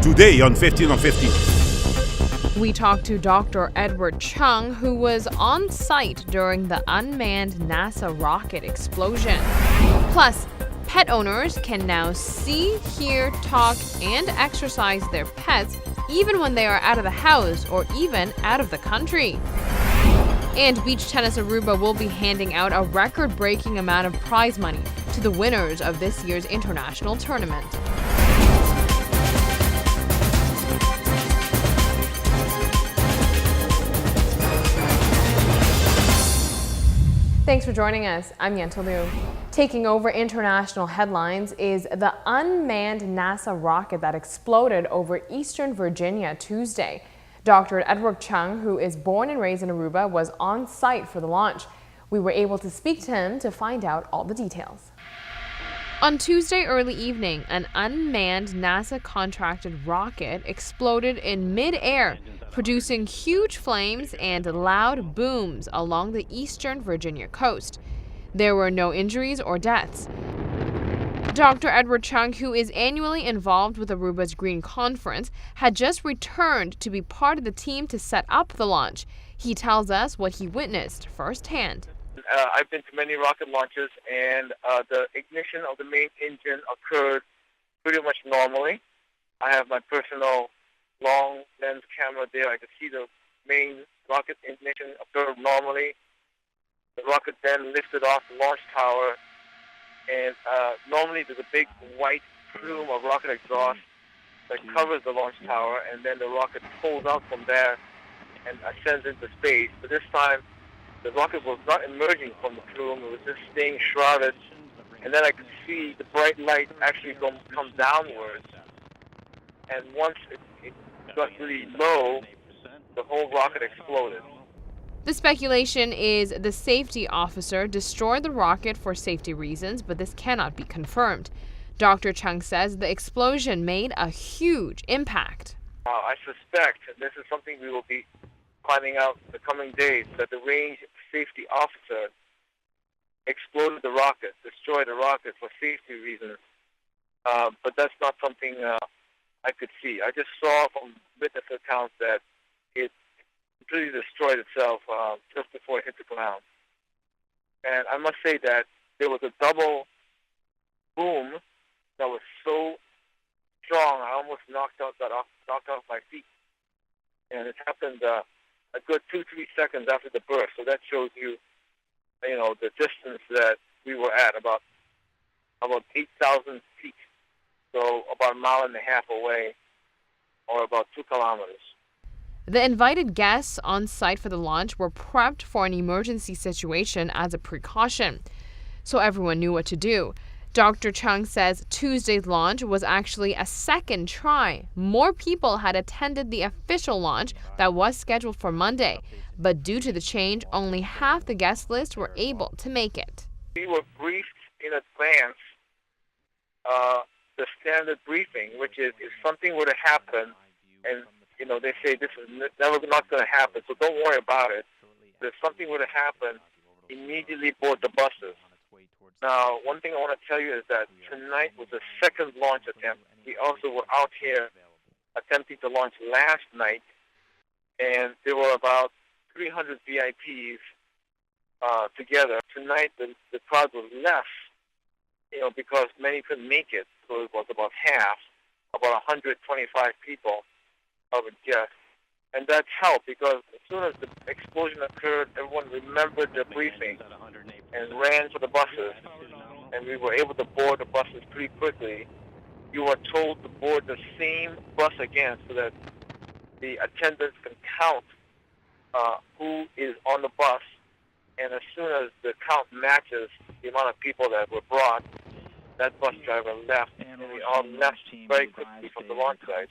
today on 15 on 15. We talked to Dr. Edward Chung, who was on site during the unmanned NASA rocket explosion. Plus, pet owners can now see, hear, talk, and exercise their pets even when they are out of the house or even out of the country. And Beach Tennis Aruba will be handing out a record-breaking amount of prize money to the winners of this year's international tournament. Thanks for joining us. I'm Yentl Lieuw. Taking over international headlines is the unmanned NASA rocket that exploded over eastern Virginia Tuesday. Dr. Edward Chung, who is born and raised in Aruba, was on site for the launch. We were able to speak to him to find out all the details. On Tuesday early evening, an unmanned NASA-contracted rocket exploded in mid-air, producing huge flames and loud booms along the eastern Virginia coast. There were no injuries or deaths. Dr. Edward Chung, who is annually involved with Aruba's Green Conference, had just returned to be part of the team to set up the launch. He tells us what he witnessed firsthand. I've been to many rocket launches, and the ignition of the main engine occurred pretty much normally. I have my personal long lens camera there. I could see the main rocket ignition occur normally. The rocket then lifted off the launch tower, and normally there's a big white plume of rocket exhaust that covers the launch tower, and then the rocket pulls out from there and ascends into space. But this time, the rocket was not emerging from the plume, it was just staying shrouded, and then I could see the bright light actually come downwards. And once it got really low, the whole rocket exploded. The speculation is the safety officer destroyed the rocket for safety reasons, but this cannot be confirmed. Dr. Chung says the explosion made a huge impact. I suspect, and this is something we will be finding out in the coming days, that the range safety officer exploded the rocket, destroyed the rocket for safety reasons. But that's not something I could see. I just saw from witness accounts that it completely destroyed itself just before it hit the ground. And I must say that there was a double boom that was so strong, I almost knocked out my feet. And it happened a good 2-3 seconds after the burst. So that shows you, the distance that we were at, about 8,000 feet. So about 1.5 miles away, or about 2 kilometers. The invited guests on site for the launch were prepped for an emergency situation as a precaution, so everyone knew what to do. Dr. Chung says Tuesday's launch was actually a second try. More people had attended the official launch that was scheduled for Monday, but due to the change, only half the guest list were able to make it. We were briefed in advance, the standard briefing, which is if something were to happen, and they say this is never not going to happen, so don't worry about it. If something were to happen, immediately board the buses. Now, one thing I want to tell you is that tonight was the second launch attempt. We also were out here attempting to launch last night, and there were about 300 VIPs together. Tonight, the crowd was less, because many couldn't make it, so it was about half, about 125 people, I would guess. And that's helped because as soon as the explosion occurred, everyone remembered the briefing and ran for the buses. And we were able to board the buses pretty quickly. You were told to board the same bus again so that the attendants can count who is on the bus. And as soon as the count matches the amount of people that were brought, that bus driver left. And we all left very quickly from the launch site.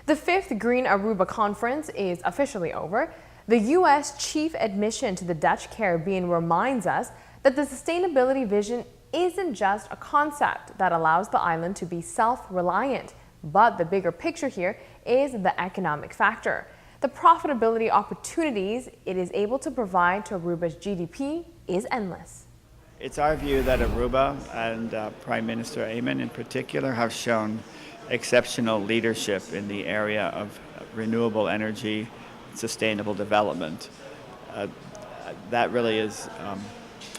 The 5th Green Aruba Conference is officially over. The U.S. chief admission to the Dutch Caribbean reminds us that the sustainability vision isn't just a concept that allows the island to be self-reliant, but the bigger picture here is the economic factor. The profitability opportunities it is able to provide to Aruba's GDP is endless. It's our view that Aruba and Prime Minister Amen in particular have shown exceptional leadership in the area of renewable energy, sustainable development. That really is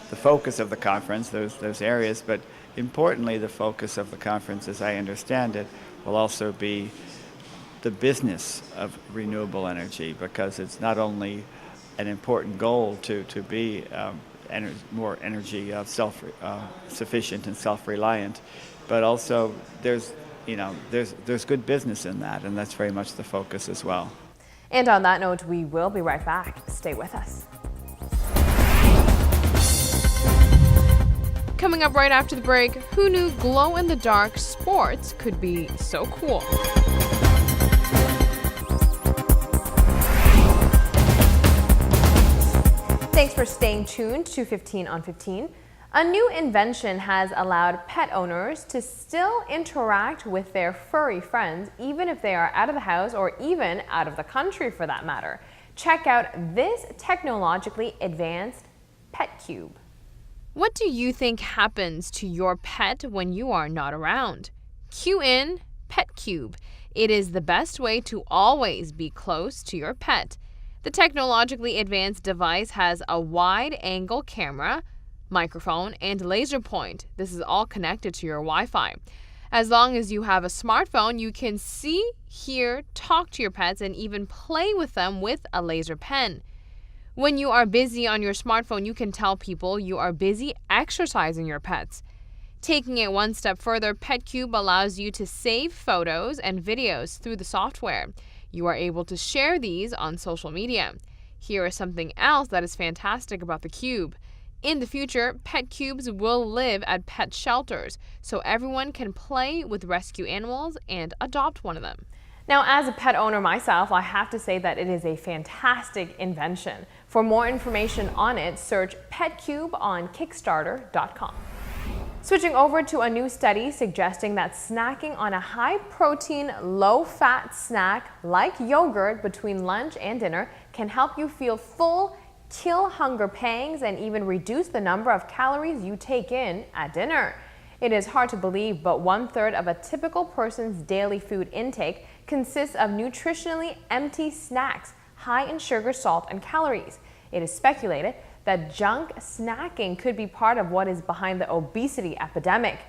the focus of the conference, those areas, but importantly the focus of the conference, as I understand it, will also be the business of renewable energy, because it's not only an important goal to be more energy self-sufficient and self-reliant, but also there's good business in that, and that's very much the focus as well. And on that note, we will be right back. Stay with us. Coming up right after the break, who knew glow-in-the-dark sports could be so cool? Thanks for staying tuned to 15 on 15. A new invention has allowed pet owners to still interact with their furry friends, even if they are out of the house or even out of the country for that matter. Check out this technologically advanced pet cube. What do you think happens to your pet when you are not around? Cue in Pet Cube. It is the best way to always be close to your pet. The technologically advanced device has a wide-angle camera, microphone, and laser point. This is all connected to your Wi-Fi. As long as you have a smartphone, you can see, hear, talk to your pets, and even play with them with a laser pen. When you are busy on your smartphone, you can tell people you are busy exercising your pets. Taking it one step further, PetCube allows you to save photos and videos through the software. You are able to share these on social media. Here is something else that is fantastic about the cube. In the future, pet cubes will live at pet shelters, so everyone can play with rescue animals and adopt one of them. Now, as a pet owner myself, I have to say that it is a fantastic invention. For more information on it, search PetCube on Kickstarter.com. Switching over to a new study suggesting that snacking on a high-protein, low-fat snack like yogurt between lunch and dinner can help you feel full, kill hunger pangs, and even reduce the number of calories you take in at dinner. It is hard to believe, but 1/3 of a typical person's daily food intake consists of nutritionally empty snacks, high in sugar, salt, and calories. It is speculated that junk snacking could be part of what is behind the obesity epidemic.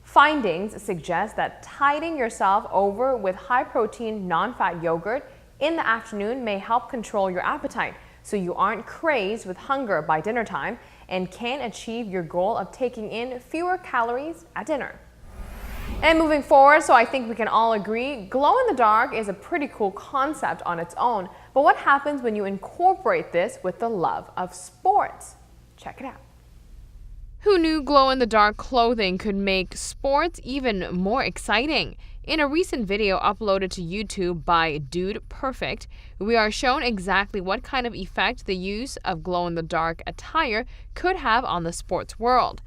Findings suggest that tiding yourself over with high-protein, non-fat yogurt in the afternoon may help control your appetite, so you aren't crazed with hunger by dinner time and can achieve your goal of taking in fewer calories at dinner. And moving forward, so I think we can all agree, glow-in-the-dark is a pretty cool concept on its own, but what happens when you incorporate this with the love of sports? Check it out. Who knew glow-in-the-dark clothing could make sports even more exciting? In a recent video uploaded to YouTube by Dude Perfect, we are shown exactly what kind of effect the use of glow-in-the-dark attire could have on the sports world.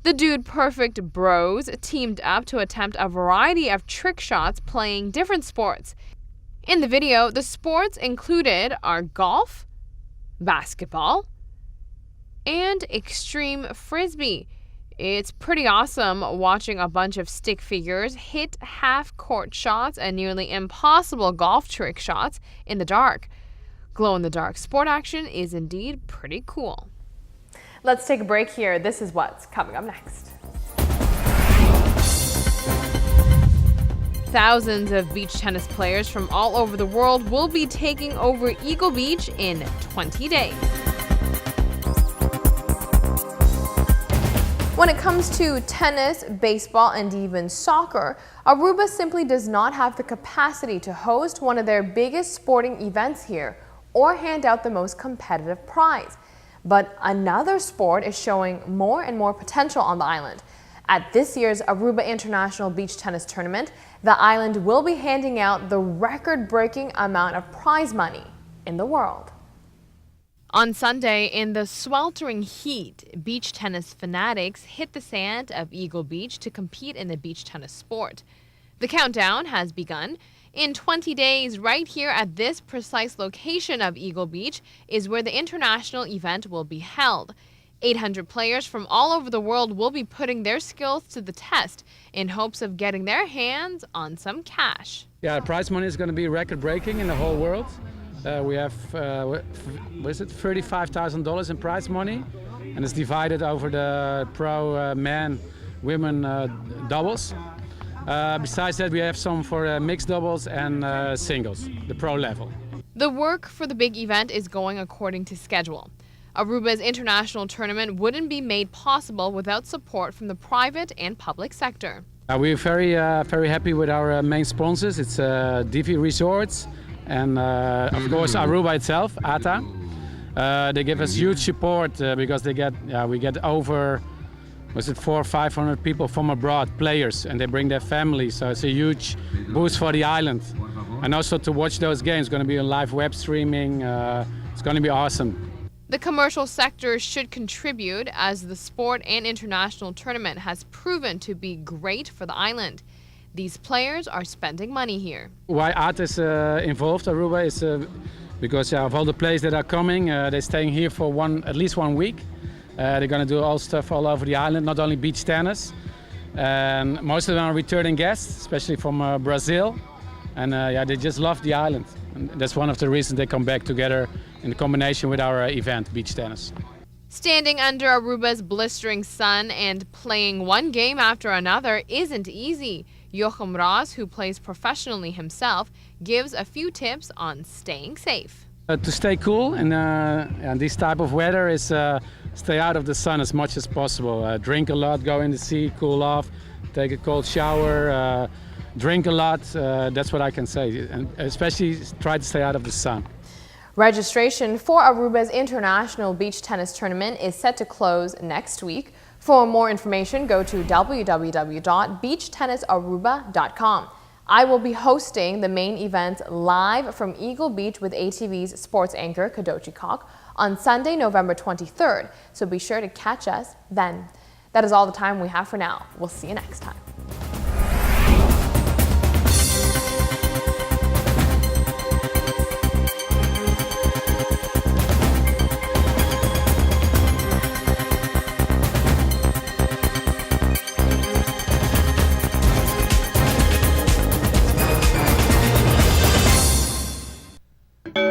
The Dude Perfect bros teamed up to attempt a variety of trick shots playing different sports. In the video, the sports included are golf, basketball, and extreme frisbee. It's pretty awesome watching a bunch of stick figures hit half-court shots and nearly impossible golf trick shots in the dark. Glow-in-the-dark sport action is indeed pretty cool. Let's take a break here. This is what's coming up next. Thousands of beach tennis players from all over the world will be taking over Eagle Beach in 20 days. When it comes to tennis, baseball, and even soccer, Aruba simply does not have the capacity to host one of their biggest sporting events here or hand out the most competitive prize. But another sport is showing more and more potential on the island. At this year's Aruba International Beach Tennis Tournament, the island will be handing out the record-breaking amount of prize money in the world. On Sunday, in the sweltering heat, beach tennis fanatics hit the sand of Eagle Beach to compete in the beach tennis sport. The countdown has begun. In 20 days, right here at this precise location of Eagle Beach is where the international event will be held. 800 players from all over the world will be putting their skills to the test in hopes of getting their hands on some cash. Yeah, prize money is going to be record-breaking in the whole world. We have, $35,000 in prize money, and it's divided over the pro men, women doubles. Besides that, we have some for mixed doubles and singles, the pro level. The work for the big event is going according to schedule. Aruba's international tournament wouldn't be made possible without support from the private and public sector. We're very happy with our main sponsors. It's Divi Resorts and of course Aruba itself, ATA. They give us huge support because we get over 400 or 500 people from abroad, players, and they bring their families. So it's a huge boost for the island. And also to watch those games, going to be on live web streaming. It's going to be awesome. The commercial sector should contribute as the sport and international tournament has proven to be great for the island. These players are spending money here. Why ATA is involved, Aruba, is because of all the players that are coming. They're staying here for at least 1 week. They're going to do all stuff all over the island, not only beach tennis. And most of them are returning guests, especially from Brazil. And they just love the island. And that's one of the reasons they come back together in combination with our event, beach tennis. Standing under Aruba's blistering sun and playing one game after another isn't easy. Jochem Ross, who plays professionally himself, gives a few tips on staying safe. To stay cool in this type of weather is stay out of the sun as much as possible. Drink a lot, go in the sea, cool off, take a cold shower, drink a lot. That's what I can say. And especially try to stay out of the sun. Registration for Aruba's International Beach Tennis Tournament is set to close next week. For more information, go to www.beachtennisaruba.com. I will be hosting the main event live from Eagle Beach with ATV's sports anchor Kadochi Kok on Sunday, November 23rd, so be sure to catch us then. That is all the time we have for now. We'll see you next time.